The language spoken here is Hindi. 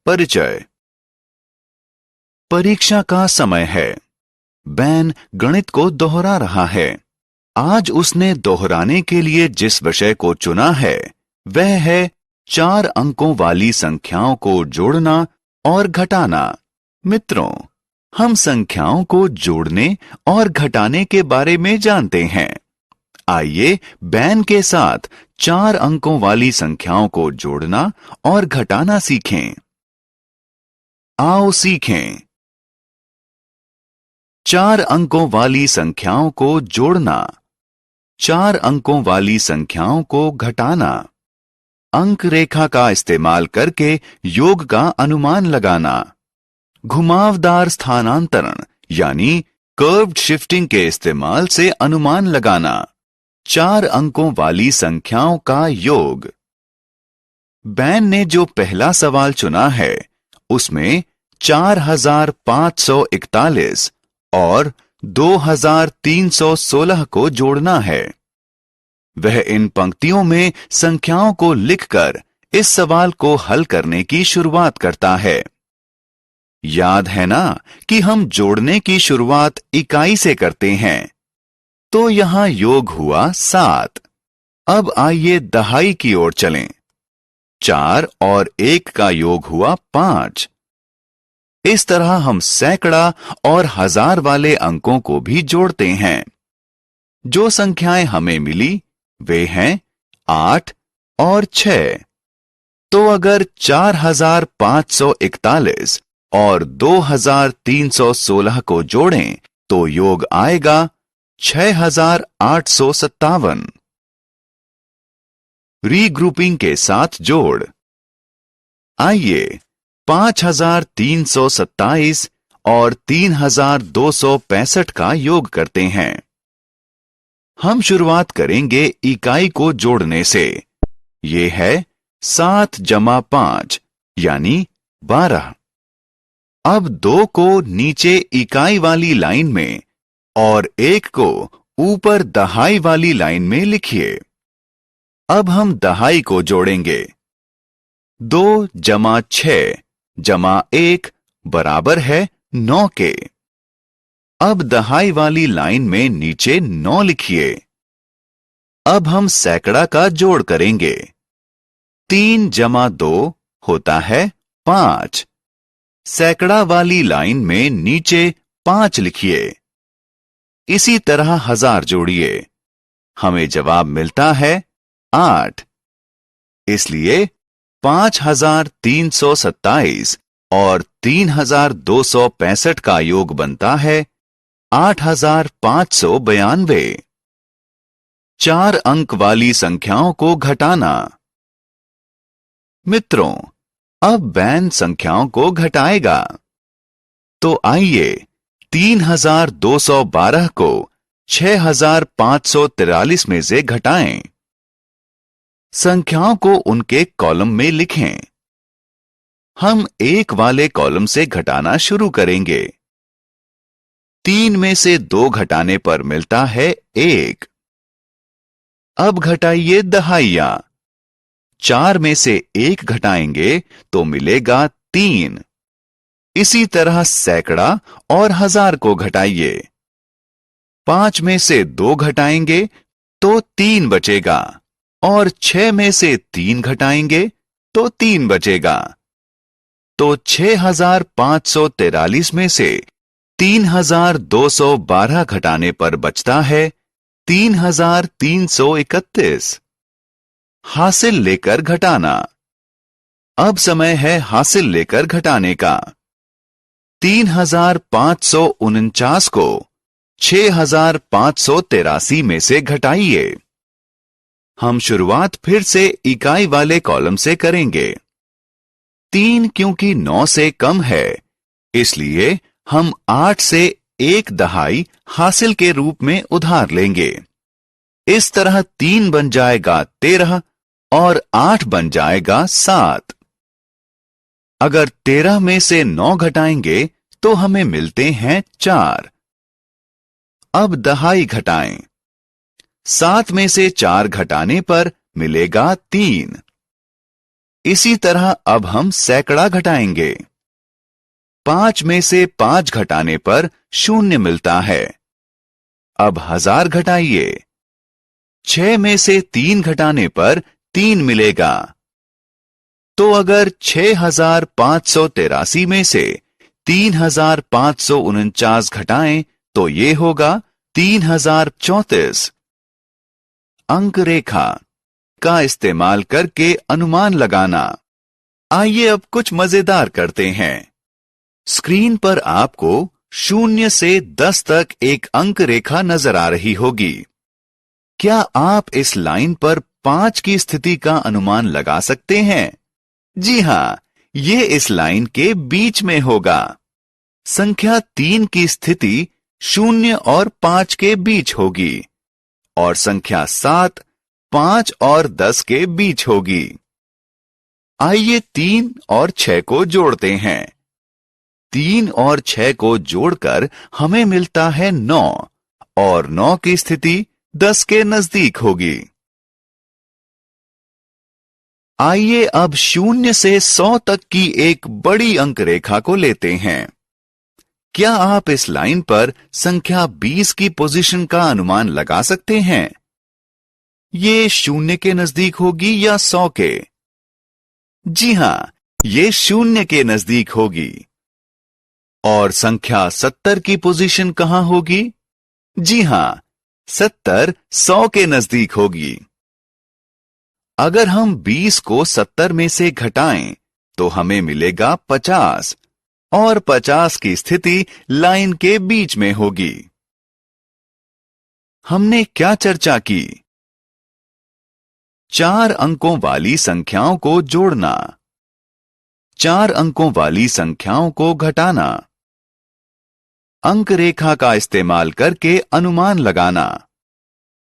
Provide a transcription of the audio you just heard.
परिचय। परीक्षा का समय है। बैन गणित को दोहरा रहा है। आज उसने दोहराने के लिए जिस विषय को चुना है वह है 4 अंकों वाली संख्याओं को जोड़ना और घटाना। मित्रों, हम संख्याओं को जोड़ने और घटाने के बारे में जानते हैं। आइए बैन के साथ 4 अंकों वाली संख्याओं को जोड़ना और घटाना सीखें। आओ सीखें। 4 अंकों वाली संख्याओं को जोड़ना, 4 अंकों वाली संख्याओं को घटाना, अंक रेखा का इस्तेमाल करके योग का अनुमान लगाना, घुमावदार स्थानांतरण यानी कर्व्ड शिफ्टिंग के इस्तेमाल से अनुमान लगाना, 4 अंकों वाली संख्याओं का योग। बैन ने जो पहला सवाल चुना है उसमें 4541 और 2316 को जोड़ना है। वह इन पंक्तियों में संख्याओं को लिखकर इस सवाल को हल करने की शुरुआत करता है। याद है ना कि हम जोड़ने की शुरुआत इकाई से करते हैं, तो यहां योग हुआ 7। अब आइए दहाई की ओर चलें। 4 और 1 का योग हुआ 5। इस तरह हम सैकड़ा और हजार वाले अंकों को भी जोड़ते हैं। जो संख्याएं हमें मिली वे हैं 8 और 6। तो अगर 4541 और 2316 को जोड़ें तो योग आएगा 6857। रीग्रुपिंग के साथ जोड़। आइए 5327 और 3265 का योग करते हैं। हम शुरुआत करेंगे इकाई को जोड़ने से। ये है 7 जमा 5 यानी 12। अब 2 को नीचे इकाई वाली लाइन में और 1 को ऊपर दहाई वाली लाइन में लिखिए। अब हम दहाई को जोड़ेंगे। 2 जमा 6 जमा 1 बराबर है 9 के। अब दहाई वाली लाइन में नीचे 9 लिखिए। अब हम सैकड़ा का जोड़ करेंगे। 3 जमा 2 होता है 5। सैकड़ा वाली लाइन में नीचे 5 लिखिए। इसी तरह हजार जोड़िए। हमें जवाब मिलता है 8। इसलिए 5327 और 3265 का योग बनता है 8592। 4 अंक वाली संख्याओं को घटाना। मित्रों, अब बैन संख्याओं को घटाएगा। तो आइए 3212 को 6543 में से घटाएं। संख्याओं को उनके कॉलम में लिखें। हम 1 वाले कॉलम से घटाना शुरू करेंगे। 3 में से 2 घटाने पर मिलता है 1। अब घटाइए दहाइयां। 4 में से 1 घटाएंगे तो मिलेगा 3। इसी तरह सैकड़ा और हजार को घटाइए। 5 में से 2 घटाएंगे तो 3 बचेगा और 6 में से 3 घटाएंगे तो 3 बचेगा। तो 6543 में से 3212 घटाने पर बचता है 3331। हासिल लेकर घटाना। अब समय है हासिल लेकर घटाने का। 3549 को 6583 में से घटाइए। हम शुरुआत फिर से इकाई वाले कॉलम से करेंगे। 3 क्योंकि 9 से कम है, इसलिए हम 8 से 1 दहाई हासिल के रूप में उधार लेंगे। इस तरह 3 बन जाएगा 13 और 8 बन जाएगा 7। अगर 13 में से 9 घटाएंगे तो हमें मिलते हैं 4। अब दहाई घटाएं। 7 में से 4 घटाने पर मिलेगा 3। इसी तरह अब हम सैकड़ा घटाएंगे। 5 में से 5 घटाने पर 0 मिलता है। अब 1000 घटाइए। 6 में से 3 घटाने पर 3 मिलेगा। तो अगर 6583 में से 3549 घटाएं तो ये होगा 3034। अंक रेखा का इस्तेमाल करके अनुमान लगाना। आइए अब कुछ मजेदार करते हैं। स्क्रीन पर आपको 0 से 10 तक एक अंक रेखा नजर आ रही होगी। क्या आप इस लाइन पर 5 की स्थिति का अनुमान लगा सकते हैं? जी हां, ये इस लाइन के बीच में होगा। संख्या 3 की स्थिति 0 और 5 के बीच होगी और संख्या 7 5 और 10 के बीच होगी। आइए 3 और 6 को जोड़ते हैं। 3 और 6 को जोड़कर हमें मिलता है 9 और 9 की स्थिति 10 के नजदीक होगी। आइए अब 0 से 100 तक की एक बड़ी अंक रेखा को लेते हैं। क्या आप इस लाइन पर संख्या 20 की पोजीशन का अनुमान लगा सकते हैं? ये 0 के नजदीक होगी या 100 के? जी हां, ये 0 के नजदीक होगी। और संख्या 70 की पोजीशन कहां होगी? जी हां, 70 100 के नजदीक होगी। अगर हम 20 को 70 में से घटाएं तो हमें मिलेगा 50 और 50 की स्थिति लाइन के बीच में होगी। हमने क्या चर्चा की? 4 अंकों वाली संख्याओं को जोड़ना, 4 अंकों वाली संख्याओं को घटाना, अंक रेखा का इस्तेमाल करके अनुमान लगाना।